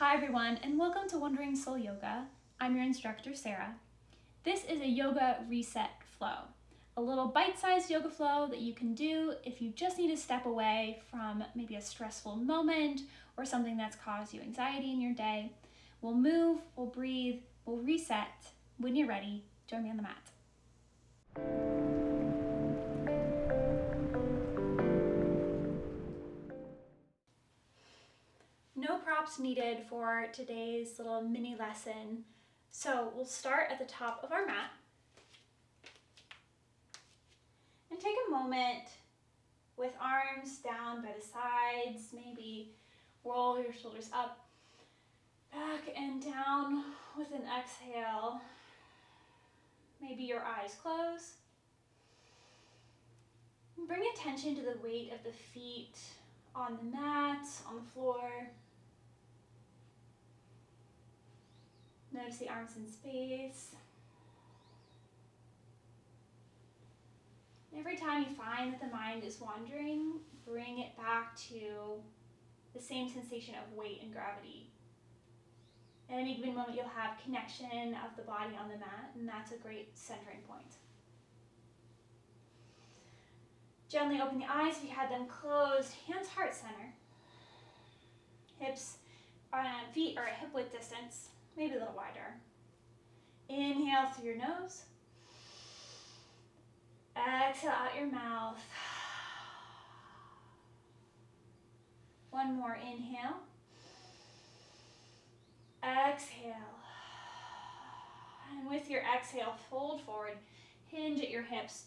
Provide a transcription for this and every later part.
Hi everyone, and welcome to Wandering Soul Yoga. I'm your instructor, Sarah. This is a yoga reset flow, a little bite-sized yoga flow that you can do if you just need to step away from maybe a stressful moment or something that's caused you anxiety in your day. We'll move, we'll breathe, we'll reset. When you're ready, join me on the mat. No props needed for today's little mini lesson. So we'll start at the top of our mat and take a moment with arms down by the sides. Maybe roll your shoulders up, back and down with an exhale. Maybe your eyes close. Bring attention to the weight of the feet on the mat, on the floor. Notice the arms in space. Every time you find that the mind is wandering, bring it back to the same sensation of weight and gravity. At any given moment, you'll have connection of the body on the mat, and that's a great centering point. Gently open the eyes if you had them closed. Hands heart center. Hips, feet are at hip width distance, maybe a little wider. Inhale through your nose. Exhale out your mouth. One more inhale. Exhale. And with your exhale, fold forward, hinge at your hips,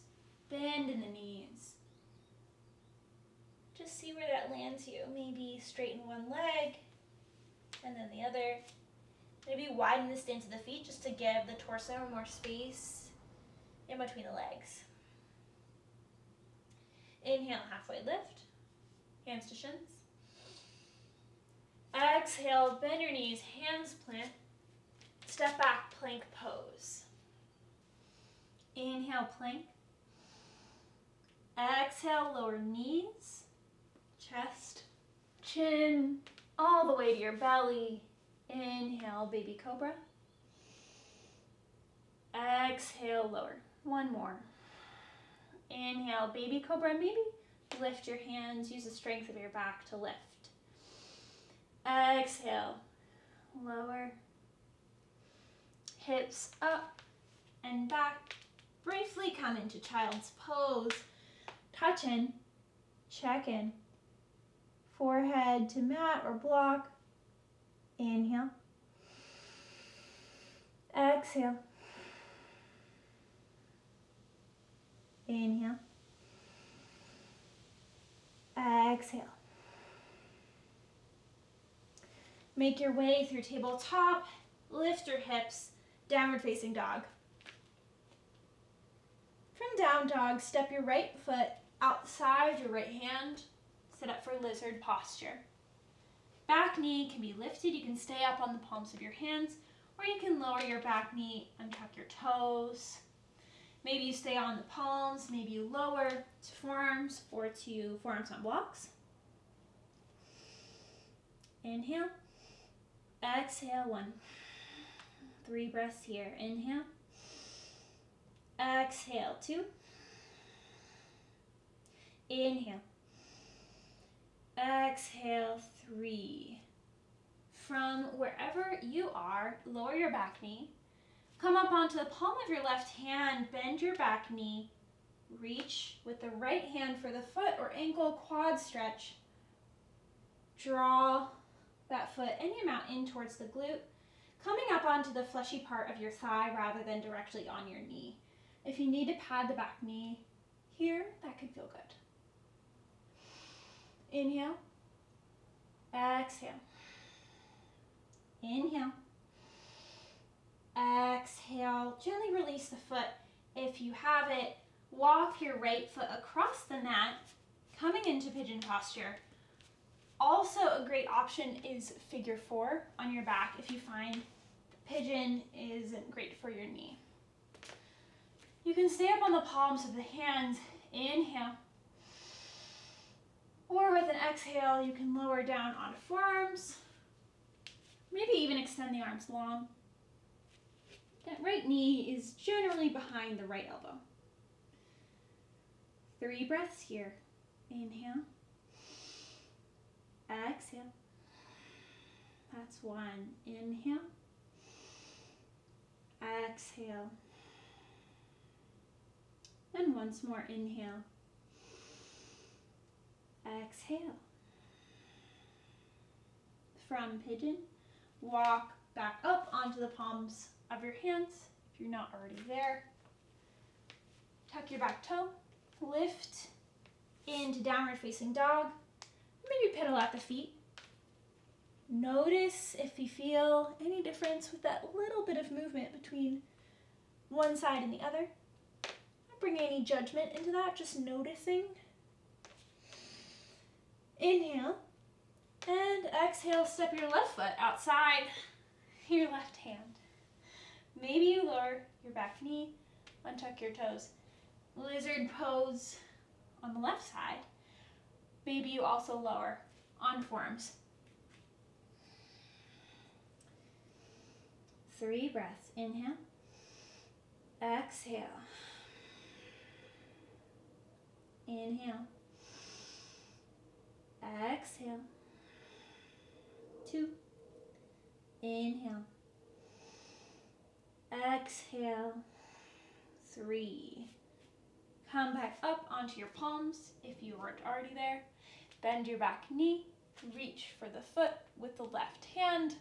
bend in the knees. Just see where that lands you. Maybe straighten one leg and then the other. Maybe widen the stance of the feet just to give the torso more space in between the legs. Inhale, halfway lift, hands to shins. Exhale, bend your knees, hands plant. Step back, plank pose. Inhale, plank. Exhale, lower knees, chest, chin, all the way to your belly. Inhale, baby cobra. Exhale, lower. One more. Inhale, baby cobra. Maybe lift your hands. Use the strength of your back to lift. Exhale, lower. Hips up and back. Briefly come into child's pose. Touch in, check in. Forehead to mat or block. Inhale. Exhale. Inhale. Exhale. Make your way through tabletop. Lift your hips. Downward facing dog. From down dog, step your right foot outside your right hand. Sit up for lizard posture. Back knee can be lifted. You can stay up on the palms of your hands, or you can lower your back knee and tuck your toes. Maybe you stay on the palms, maybe you lower to forearms or to forearms on blocks. Inhale. Exhale, 1. 3 breaths here. Inhale. Exhale, 2. Inhale. Exhale, 3. From wherever you are, lower your back knee. Come up onto the palm of your left hand, bend your back knee. Reach with the right hand for the foot or ankle, quad stretch. Draw that foot and your mount in towards the glute, coming up onto the fleshy part of your thigh rather than directly on your knee. If you need to pad the back knee here, that could feel good. Inhale. Exhale. Inhale. Exhale. Gently release the foot. If you have it, walk your right foot across the mat, coming into pigeon posture. Also, a great option is figure 4 on your back if you find pigeon isn't great for your knee. You can stay up on the palms of the hands. Inhale. Or with an exhale, you can lower down onto forearms. extend the arms long. That right knee is generally behind the right elbow. 3 breaths here. Inhale. Exhale. That's 1. Inhale. Exhale. And once more, inhale. Exhale. From pigeon, walk back up onto the palms of your hands if you're not already there. Tuck your back toe, lift into downward facing dog. Maybe pedal at the feet. Notice if you feel any difference with that little bit of movement between one side and the other. Not bringing any judgment into that, just noticing. Inhale. And exhale, step your left foot outside your left hand. Maybe you lower your back knee, untuck your toes. Lizard pose on the left side. Maybe you also lower on forearms. 3 breaths. Inhale. Exhale. Inhale. Exhale. 2. Inhale. Exhale. 3. Come back up onto your palms if you weren't already there. Bend your back knee. Reach for the foot with the left hand.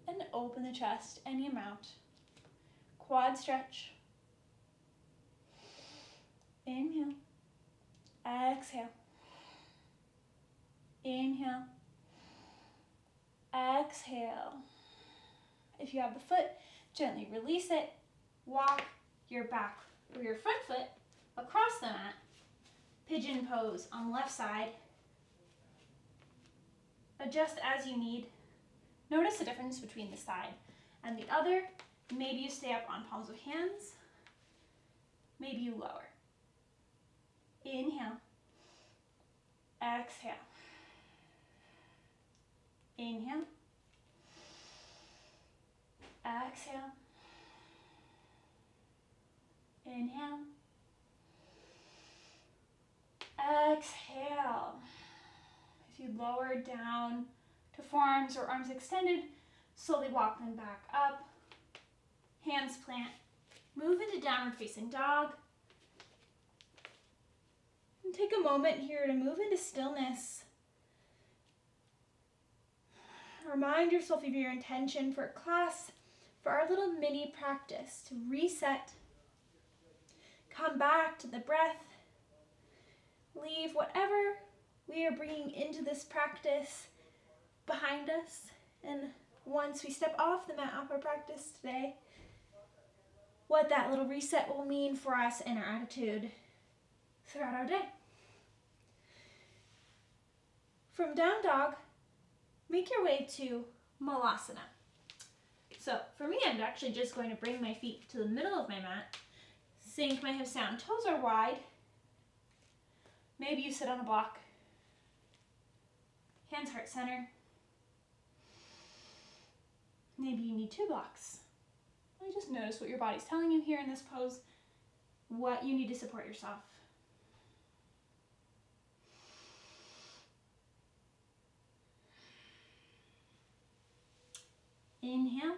And open the chest any amount. Quad stretch. Inhale. Exhale. Inhale. Exhale. If you have the foot, gently release it. Walk your back or your front foot across the mat. Pigeon pose on the left side. Adjust as you need. Notice the difference between the side and the other. Maybe you stay up on palms of hands. Maybe you lower. Inhale. Exhale. Inhale. Exhale. Inhale. Exhale. If you lower down to forearms or arms extended, slowly walk them back up. Hands plant. Move into downward facing dog. And take a moment here to move into stillness. Remind yourself of your intention for class, for our little mini practice, to reset. Come back to the breath. Leave whatever we are bringing into this practice behind us. And once we step off the mat of our practice today, what that little reset will mean for us and our attitude throughout our day. From down dog, make your way to Malasana. So for me, I'm actually just going to bring my feet to the middle of my mat, sink my hips down, toes are wide. Maybe you sit on a block. Hands heart center. Maybe you need 2 blocks. Really just notice what your body's telling you here in this pose, what you need to support yourself. Inhale.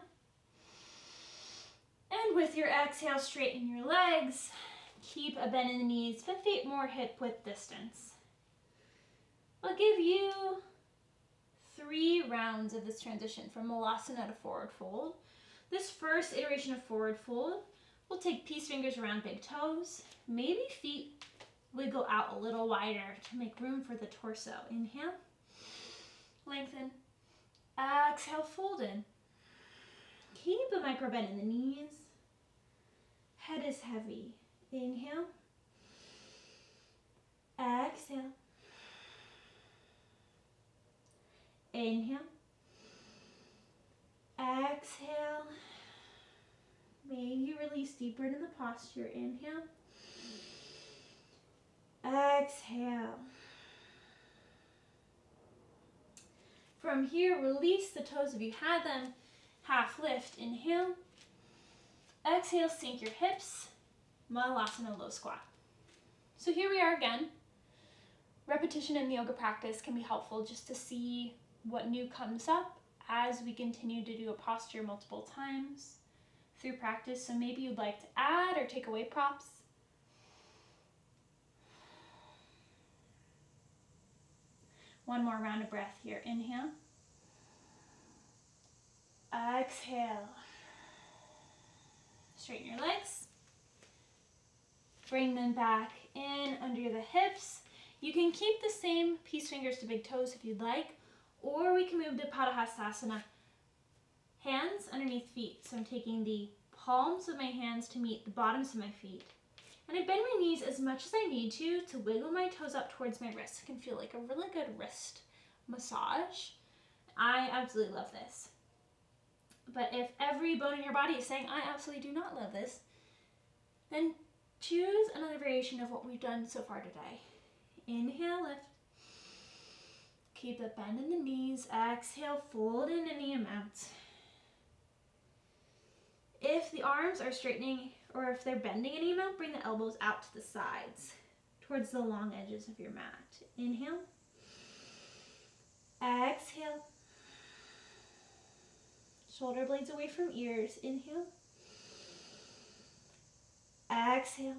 And with your exhale, straighten your legs. Keep a bend in the knees, 5 feet more hip width distance. I'll give you 3 rounds of this transition from Malasana to forward fold. This first iteration of forward fold, we'll take peace fingers around big toes. Maybe feet wiggle out a little wider to make room for the torso. Inhale, lengthen. Exhale, fold in. Keep a micro bend in the knees. Head is heavy. Inhale. Exhale. Inhale. Exhale. May you release deeper into the posture. Inhale. Exhale. From here, release the toes if you had them. half lift, inhale. Exhale, sink your hips, Malasana low squat. So here we are again. Repetition in yoga practice can be helpful just to see what new comes up as we continue to do a posture multiple times through practice. So maybe you'd like to add or take away props. One more round of breath here. Inhale. Exhale. Straighten your legs. Bring them back in under the hips. You can keep the same peace fingers to big toes if you'd like, or we can move to Padahastasana. Hands underneath feet. So I'm taking the palms of my hands to meet the bottoms of my feet. And I bend my knees as much as I need to wiggle my toes up towards my wrists. It can feel like a really good wrist massage. I absolutely love this. But if every bone in your body is saying, I absolutely do not love this, then choose another variation of what we've done so far today. Inhale, lift. Keep the bend in the knees. Exhale, fold in any amount. If the arms are straightening or if they're bending any amount, bring the elbows out to the sides towards the long edges of your mat. Inhale. Exhale. Shoulder blades away from ears. Inhale. Exhale.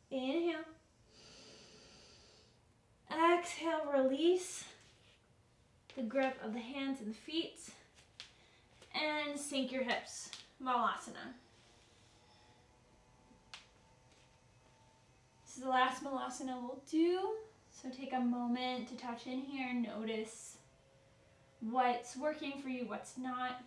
Inhale. Exhale, release the grip of the hands and the feet. And sink your hips, Malasana. This is the last Malasana we'll do. So take a moment to touch in here and notice what's working for you, what's not.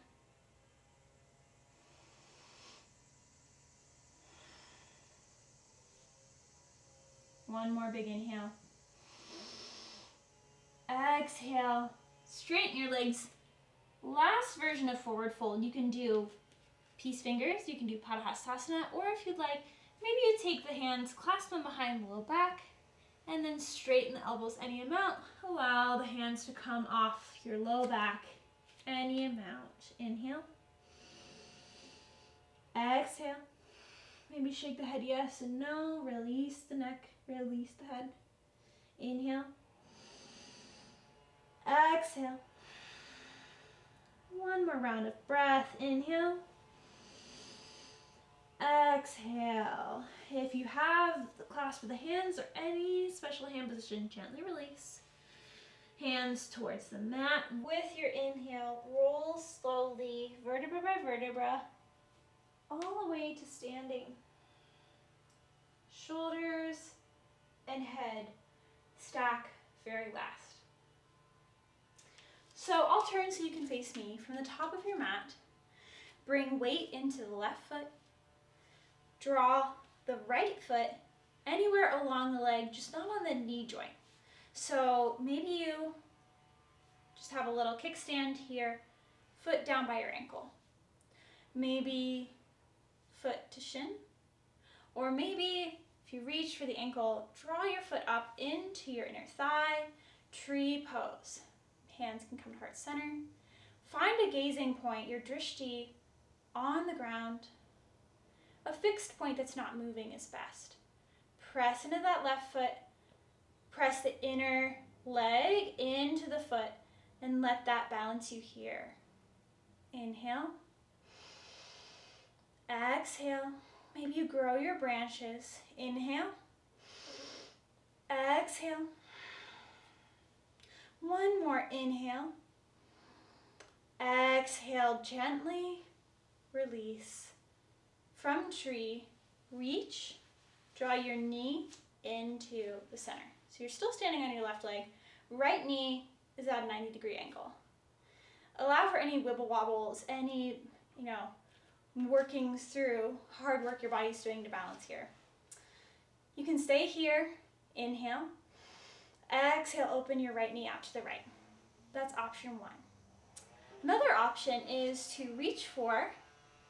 One more big inhale. Exhale. Straighten your legs. Last version of forward fold, you can do peace fingers, you can do Padahastasana, or if you'd like, maybe you take the hands, clasp them behind the low back, and then straighten the elbows any amount. Allow the hands to come off your low back any amount. Inhale. Exhale. Maybe shake the head yes and no. Release the neck, release the head. Inhale. Exhale. One more round of breath. Inhale. Exhale. If you have the clasp of the hands or any special hand position, gently release. Hands towards the mat. With your inhale, roll slowly, vertebra by vertebra, all the way to standing. Shoulders and head stack very last. So I'll turn so you can face me. From the top of your mat, bring weight into the left foot. Draw the right foot anywhere along the leg, just not on the knee joint. So maybe you just have a little kickstand here, foot down by your ankle. Maybe foot to shin. Or maybe if you reach for the ankle, draw your foot up into your inner thigh, tree pose. Hands can come to heart center. Find a gazing point, your drishti, on the ground. A fixed point that's not moving is best. Press into that left foot. Press the inner leg into the foot and let that balance you here. Inhale. Exhale. Maybe you grow your branches. Inhale. Exhale. One more inhale. Exhale, gently release. From tree, reach, draw your knee into the center. So you're still standing on your left leg. Right knee is at a 90-degree angle. Allow for any wibble wobbles, any, working through hard work your body's doing to balance here. You can stay here. Inhale. Exhale, open your right knee out to the right. That's option one. Another option is to reach for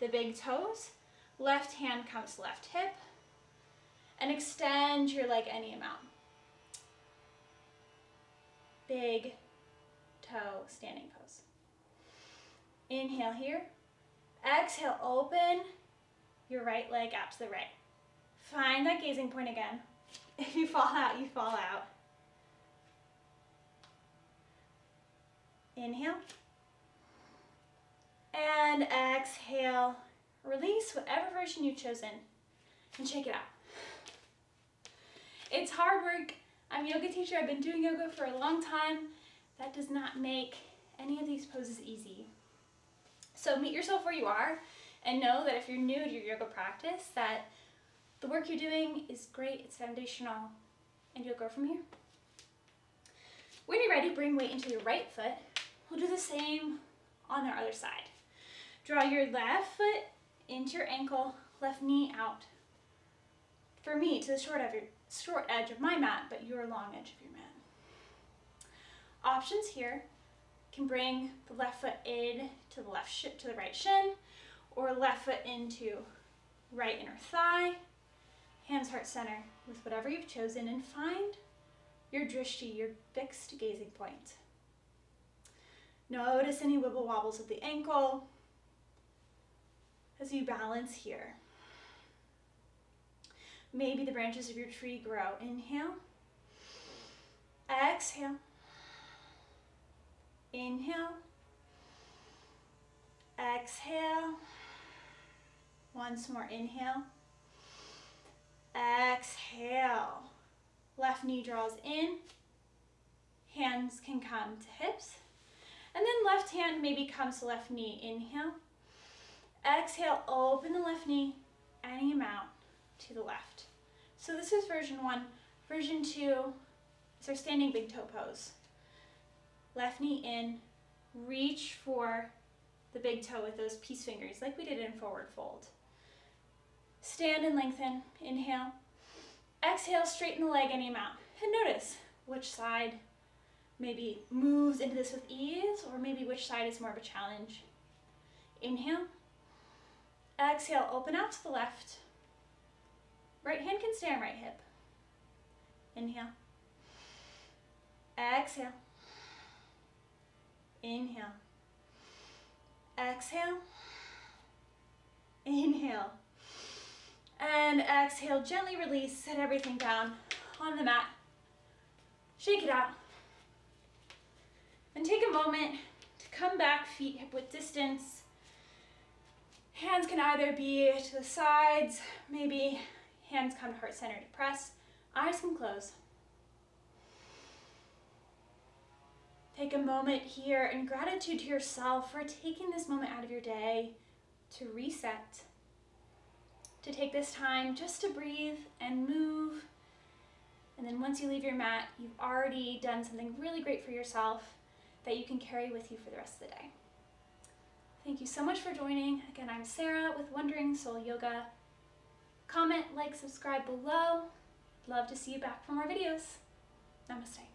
the big toes. Left hand comes to left hip. And extend your leg any amount. Big toe standing pose. Inhale here. Exhale, open your right leg out to the right. Find that gazing point again. If you fall out, you fall out. Inhale. And exhale. Release whatever version you've chosen and shake it out. It's hard work. I'm a yoga teacher. I've been doing yoga for a long time. That does not make any of these poses easy. So meet yourself where you are and know that if you're new to your yoga practice, that the work you're doing is great, it's foundational, and you'll go from here. When you're ready, bring weight into your right foot. We'll do the same on our other side. Draw your left foot into your ankle, left knee out. For me, to the short edge of my mat, but your long edge of your mat. Options here can bring the left foot in to the right shin, or left foot into right inner thigh, hands heart center with whatever you've chosen, and find your drishti, your fixed gazing point. Notice any wibble wobbles of the ankle as you balance here. Maybe the branches of your tree grow. Inhale. Exhale. Inhale. Exhale. Once more, inhale. Exhale. Left knee draws in. Hands can come to hips. And then left hand maybe comes to left knee. Inhale. Exhale, open the left knee any amount to the left. So this is version 1. Version 2 is our standing big toe pose. Left knee in, reach for the big toe with those peace fingers like we did in forward fold. Stand and lengthen, inhale. Exhale, straighten the leg any amount. And notice which side maybe moves into this with ease, or maybe which side is more of a challenge. Inhale. Exhale, open out to the left. Right hand can stay on right hip. Inhale. Exhale. Inhale. Exhale. Inhale. And exhale, gently release, set everything down on the mat. Shake it out. And take a moment to come back, feet hip width distance. Hands can either be to the sides, maybe hands come to heart center to press. Eyes can close. Take a moment here in gratitude to yourself for taking this moment out of your day to reset, to take this time just to breathe and move. And then once you leave your mat, you've already done something really great for yourself that you can carry with you for the rest of the day. Thank you so much for joining. Again, I'm Sarah with Wondering Soul Yoga. Comment, like, subscribe below. Love to see you back for more videos. Namaste.